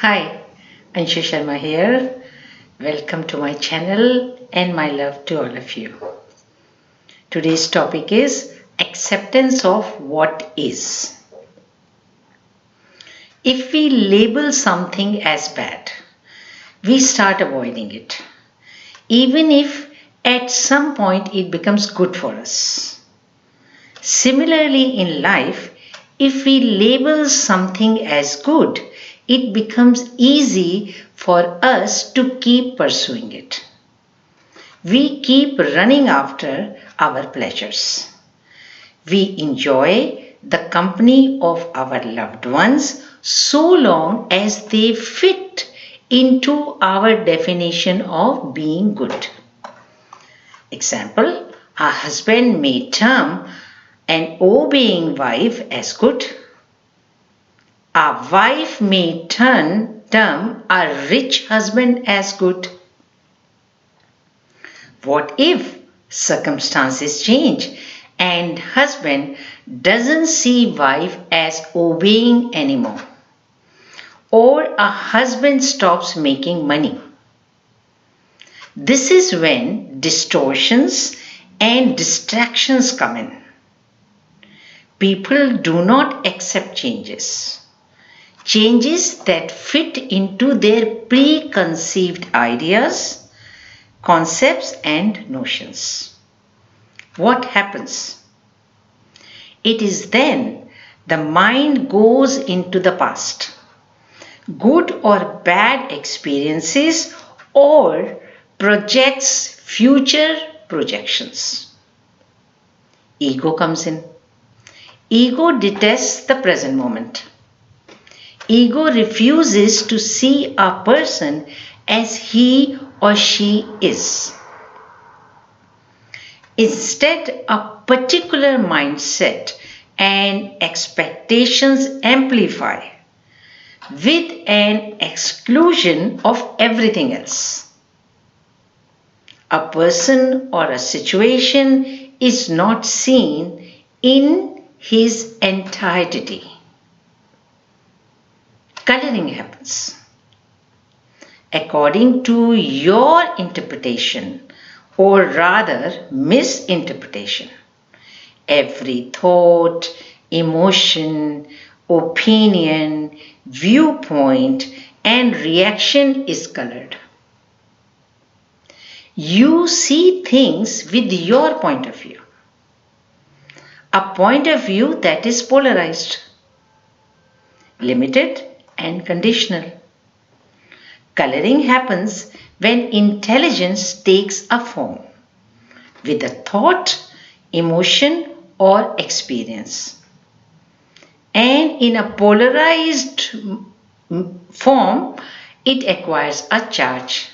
Hi, Anshu Sharma here. Welcome to my channel and my love to all of you. Today's topic is acceptance of what is. If we label something as bad, we start avoiding it, even if at some point it becomes good for us. Similarly, in life, if we label something as good, it becomes easy for us to keep pursuing it. We keep running after our pleasures. We enjoy the company of our loved ones so long as they fit into our definition of being good. Example, a husband may term an obeying wife as good. A wife may term a rich husband as good. What if circumstances change and husband doesn't see wife as obeying anymore? Or a husband stops making money? This is when distortions and distractions come in. People do not accept changes. Changes that fit into their preconceived ideas, concepts and notions. What happens? It is then the mind goes into the past, good or bad experiences, or projects future projections. Ego comes in. Ego detests the present moment. Ego refuses to see a person as he or she is. Instead, a particular mindset and expectations amplify with an exclusion of everything else. A person or a situation is not seen in his entirety. Coloring happens according to your interpretation, or rather misinterpretation. Every thought, emotion, opinion, viewpoint and reaction is colored. You see things with your point of view. A point of view that is polarized, limited and conditional. Coloring happens when intelligence takes a form with a thought, emotion or experience. And in a polarized form, it acquires a charge.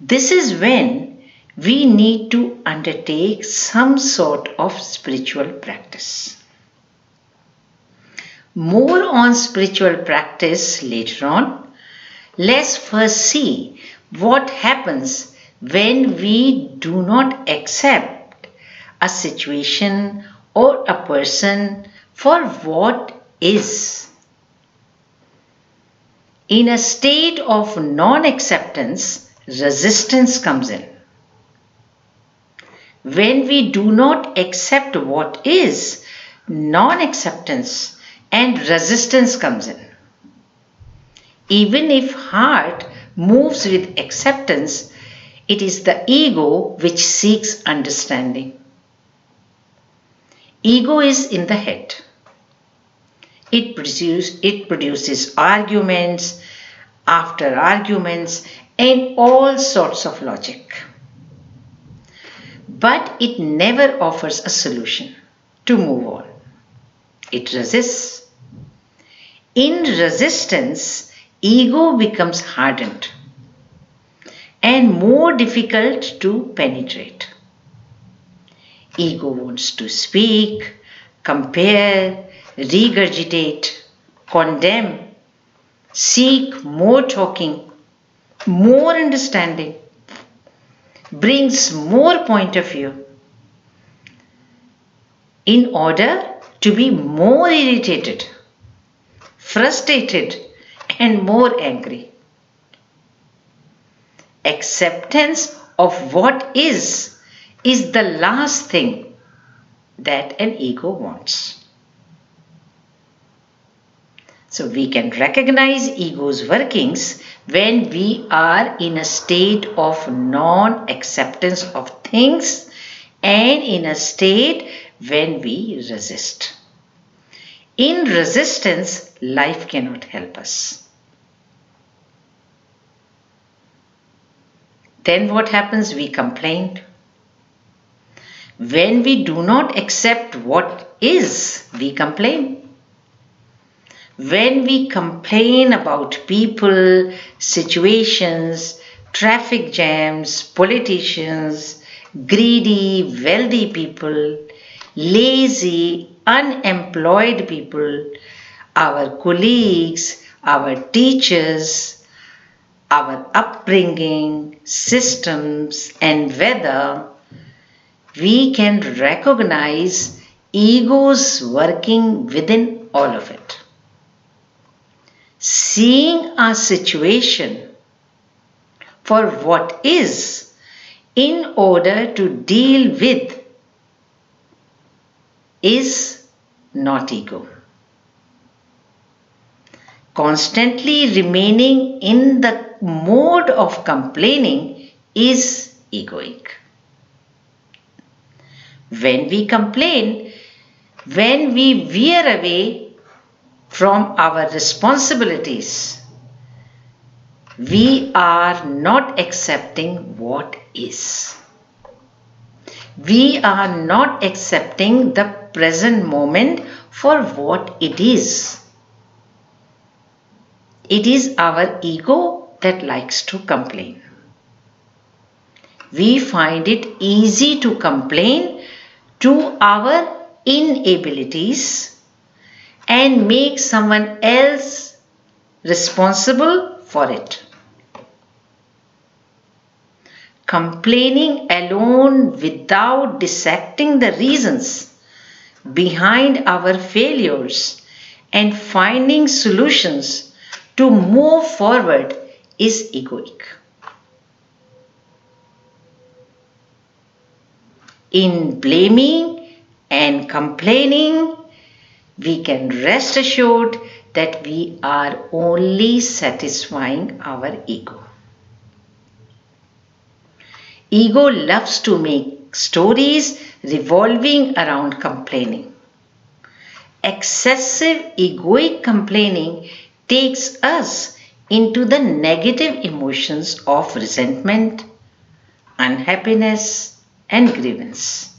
This is when we need to undertake some sort of spiritual practice. More on spiritual practice later on. Let's first see what happens when we do not accept a situation or a person for what is. In a state of non-acceptance, resistance comes in. When we do not accept what is, non-acceptance and resistance comes in. Even if heart moves with acceptance, it is the ego which seeks understanding. Ego is in the head. It produces arguments after arguments and all sorts of logic. But it never offers a solution to move on. It resists. In resistance, ego becomes hardened and more difficult to penetrate. Ego wants to speak, compare, regurgitate, condemn, seek more talking, more understanding, brings more point of view in order to be more irritated, frustrated, and more angry. Acceptance of what is the last thing that an ego wants. So we can recognize ego's workings when we are in a state of non-acceptance of things and in a state when we resist. In resistance, life cannot help us. Then what happens? We complain. When we do not accept what is, we complain. When we complain about people, situations, traffic jams, politicians, greedy, wealthy people, lazy, unemployed people, our colleagues, our teachers, our upbringing, systems, and weather, we can recognize ego's working within all of it. Seeing our situation for what is in order to deal with is not ego. Constantly remaining in the mode of complaining is egoic. When we complain, when we veer away from our responsibilities, we are not accepting what is. We are not accepting the present moment for what it is. It is our ego that likes to complain. We find it easy to complain to our inabilities and make someone else responsible for it. Complaining alone without dissecting the reasons behind our failures and finding solutions to move forward is egoic. In blaming and complaining, we can rest assured that we are only satisfying our ego. Ego loves to make stories revolving around complaining. Excessive egoic complaining takes us into the negative emotions of resentment, unhappiness, and grievance.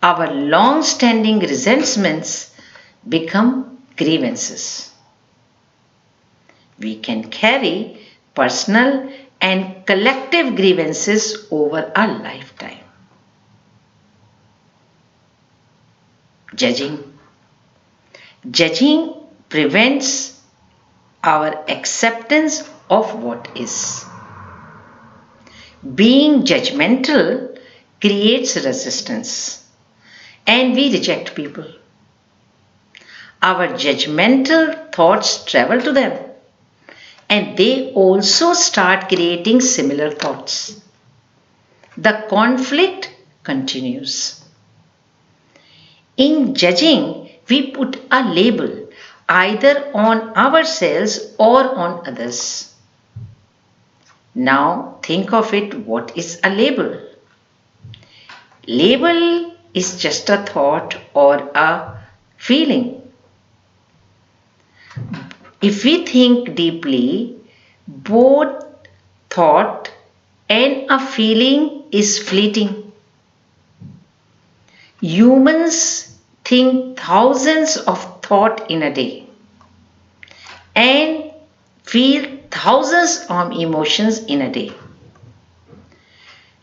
Our long-standing resentments become grievances. We can carry personal and collective grievances over a lifetime. Judging. Judging prevents our acceptance of what is. Being judgmental creates resistance, and we reject people. Our judgmental thoughts travel to them, and they also start creating similar thoughts. The conflict continues. In judging, we put a label either on ourselves or on others. Now think of it, what is a label? Label is just a thought or a feeling. If we think deeply, both thought and a feeling is fleeting. Humans think thousands of thoughts in a day and feel thousands of emotions in a day.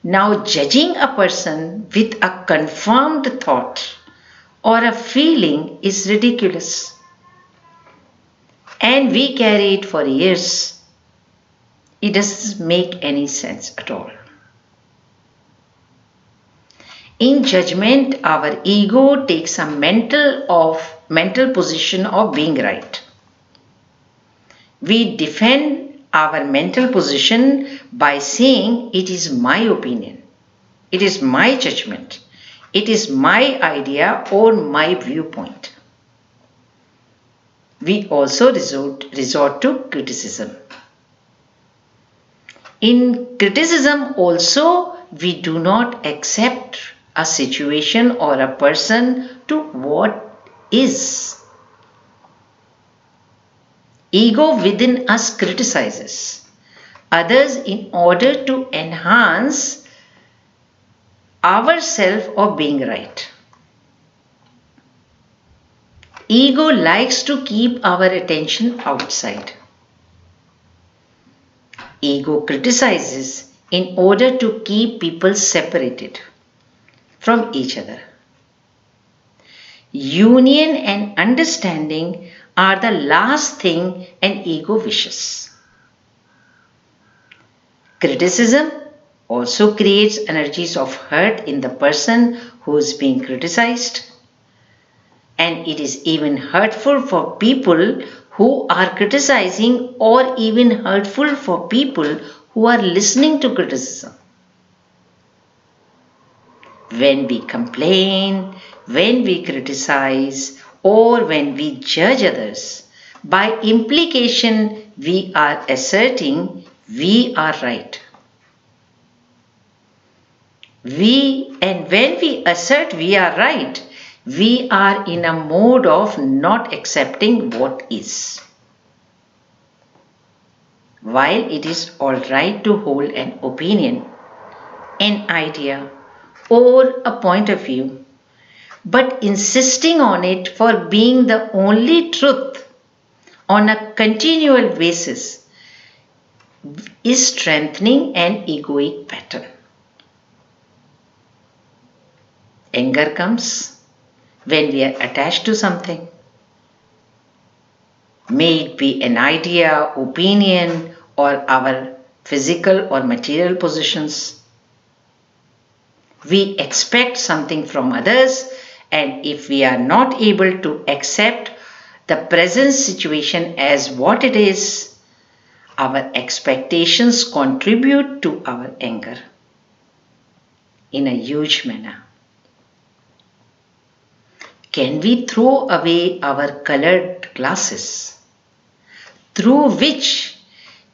Now, judging a person with a confirmed thought or a feeling is ridiculous. And we carry it for years. It doesn't make any sense at all. In judgment, our ego takes a mental position of being right. We defend our mental position by saying it is my opinion, it is my judgment, it is my idea or my viewpoint. We also resort to criticism. In criticism also, we do not accept a situation or a person to what is. Ego within us criticizes others in order to enhance our self of being right. Ego likes to keep our attention outside. Ego criticizes in order to keep people separated from each other. Union and understanding are the last thing an ego wishes. Criticism also creates energies of hurt in the person who is being criticized, and it is even hurtful for people who are criticizing, or even hurtful for people who are listening to criticism. When we complain, when we criticize, or when we judge others, by implication we are asserting we are right. When we assert we are right, we are in a mode of not accepting what is. While it is alright to hold an opinion, an idea, or a point of view, but insisting on it for being the only truth on a continual basis is strengthening an egoic pattern. Anger comes when we are attached to something. May it be an idea, opinion, or our physical or material possessions. We expect something from others, and if we are not able to accept the present situation as what it is, our expectations contribute to our anger in a huge manner. Can we throw away our colored glasses through which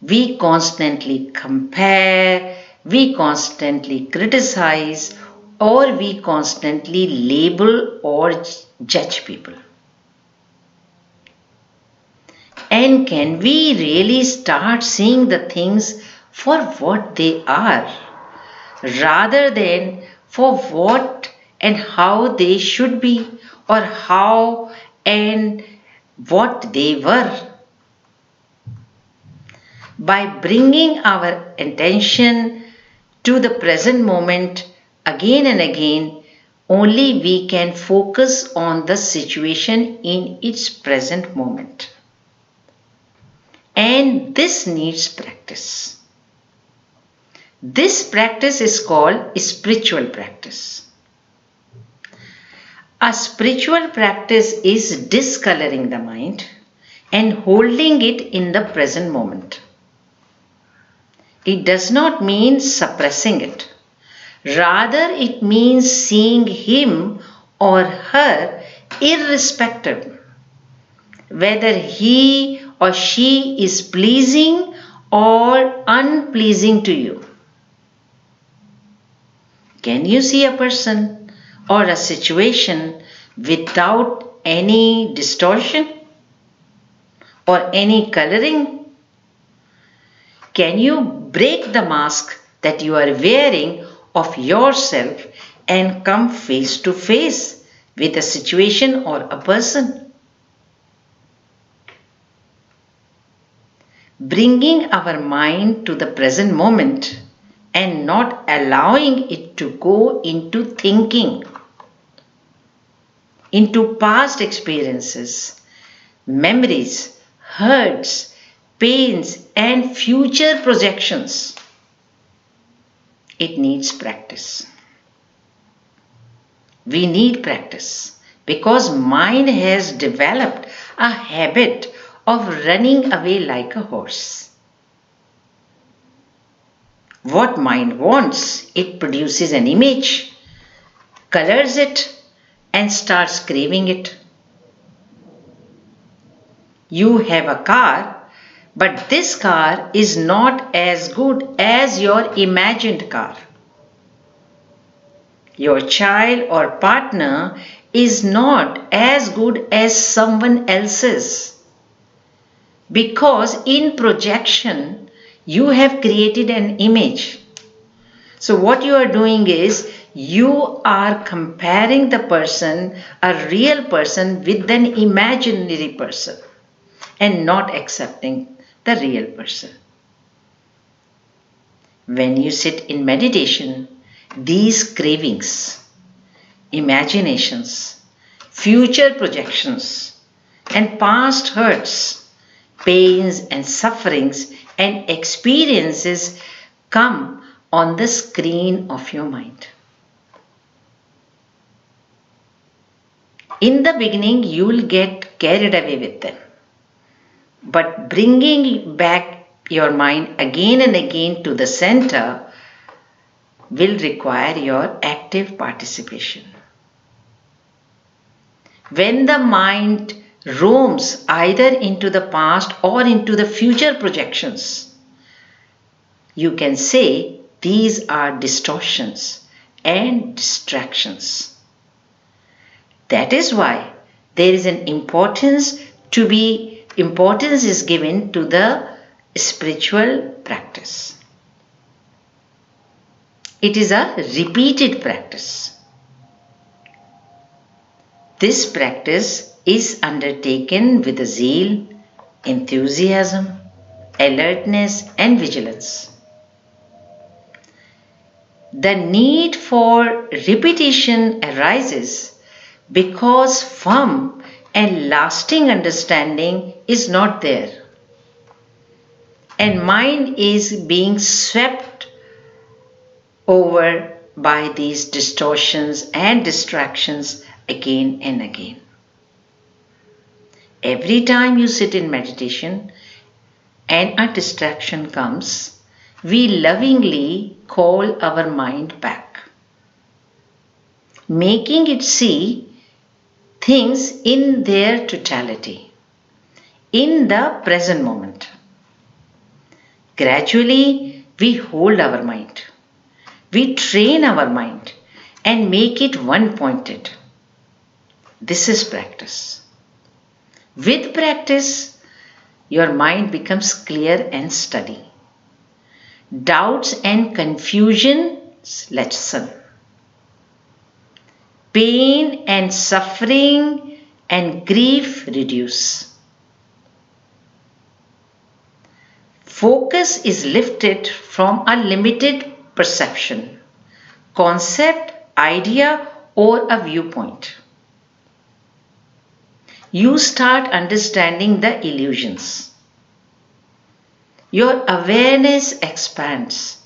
we constantly compare, we constantly criticize, or we constantly label or judge people? And can we really start seeing the things for what they are, rather than for what and how they should be, or how and what they were? By bringing our attention to the present moment again and again, only we can focus on the situation in its present moment. And this needs practice. This practice is called spiritual practice. A spiritual practice is discoloring the mind and holding it in the present moment. It does not mean suppressing it. Rather, it means seeing him or her irrespective, whether he or she is pleasing or unpleasing to you. Can you see a person or a situation without any distortion or any coloring? Can you break the mask that you are wearing of yourself and come face to face with a situation or a person? Bringing our mind to the present moment and not allowing it to go into thinking, into past experiences, memories, hurts, pains, and future projections. It needs practice. We need practice because mind has developed a habit of running away like a horse. What mind wants, it produces an image, colors it, and starts craving it. You have a car, but this car is not as good as your imagined car. Your child or partner is not as good as someone else's because in projection you have created an image. So what you are doing is you are comparing the person, a real person, with an imaginary person and not accepting the real person. When you sit in meditation, these cravings, imaginations, future projections, and past hurts, pains and sufferings and experiences come on the screen of your mind. In the beginning, you will get carried away with them. But bringing back your mind again and again to the center will require your active participation. When the mind roams either into the past or into the future projections, you can say these are distortions and distractions. That is why there is an importance is given to the spiritual practice. It is a repeated practice. This practice is undertaken with zeal, enthusiasm, alertness, and vigilance. The need for repetition arises because firm and lasting understanding is not there, and mind is being swept over by these distortions and distractions again and again. Every time you sit in meditation and a distraction comes, we lovingly call our mind back, making it see things in their totality, in the present moment. Gradually, we hold our mind. We train our mind and make it one-pointed. This is practice. With practice, your mind becomes clear and steady. Doubts and confusions lessen. Pain and suffering and grief reduce. Focus is lifted from a limited perception, concept, idea, or a viewpoint. You start understanding the illusions. Your awareness expands,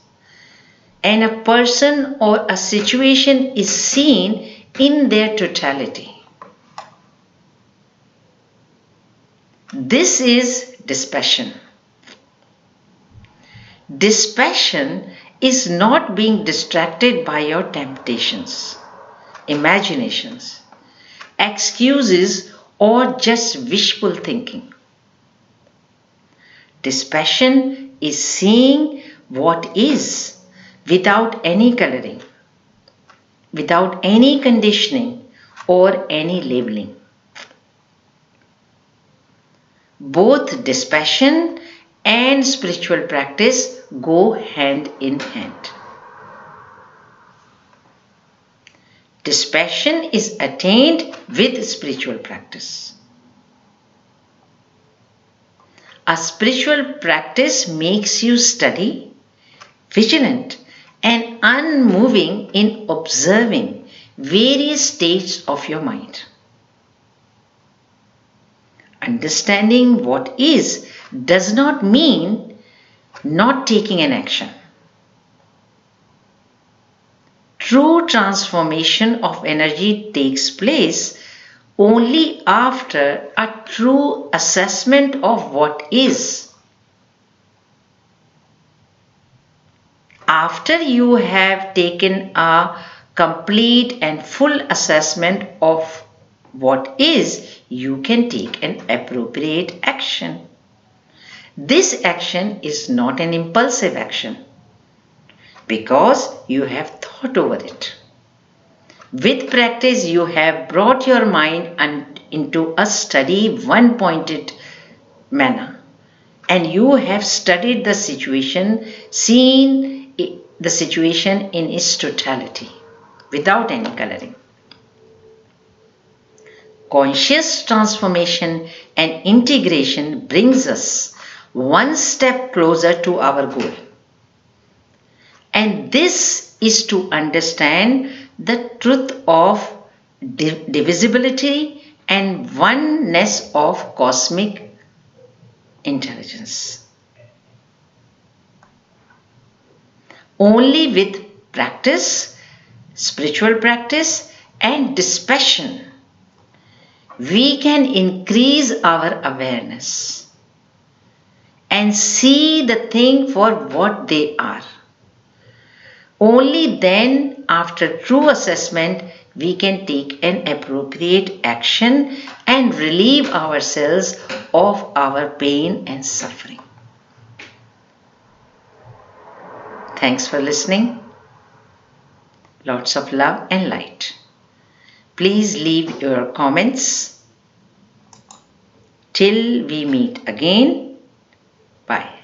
and a person or a situation is seen in their totality. This is dispassion. Dispassion is not being distracted by your temptations, imaginations, excuses, or just wishful thinking. Dispassion is seeing what is without any coloring, without any conditioning or any labeling. Both dispassion and spiritual practice go hand in hand. Dispassion is attained with spiritual practice. A spiritual practice makes you steady, vigilant, and unmoving in observing various states of your mind. Understanding what is does not mean not taking an action. True transformation of energy takes place only after a true assessment of what is. After you have taken a complete and full assessment of what is, you can take an appropriate action. This action is not an impulsive action because you have thought over it. With practice, you have brought your mind into a steady, one-pointed manner, and you have studied the situation, seen the situation in its totality, without any coloring. Conscious transformation and integration brings us one step closer to our goal. And this is to understand the truth of divisibility and oneness of cosmic intelligence. Only with practice, spiritual practice, and dispassion, we can increase our awareness and see the thing for what they are. Only then, after true assessment, we can take an appropriate action and relieve ourselves of our pain and suffering. Thanks for listening. Lots of love and light. Please leave your comments. Till we meet again. Bye.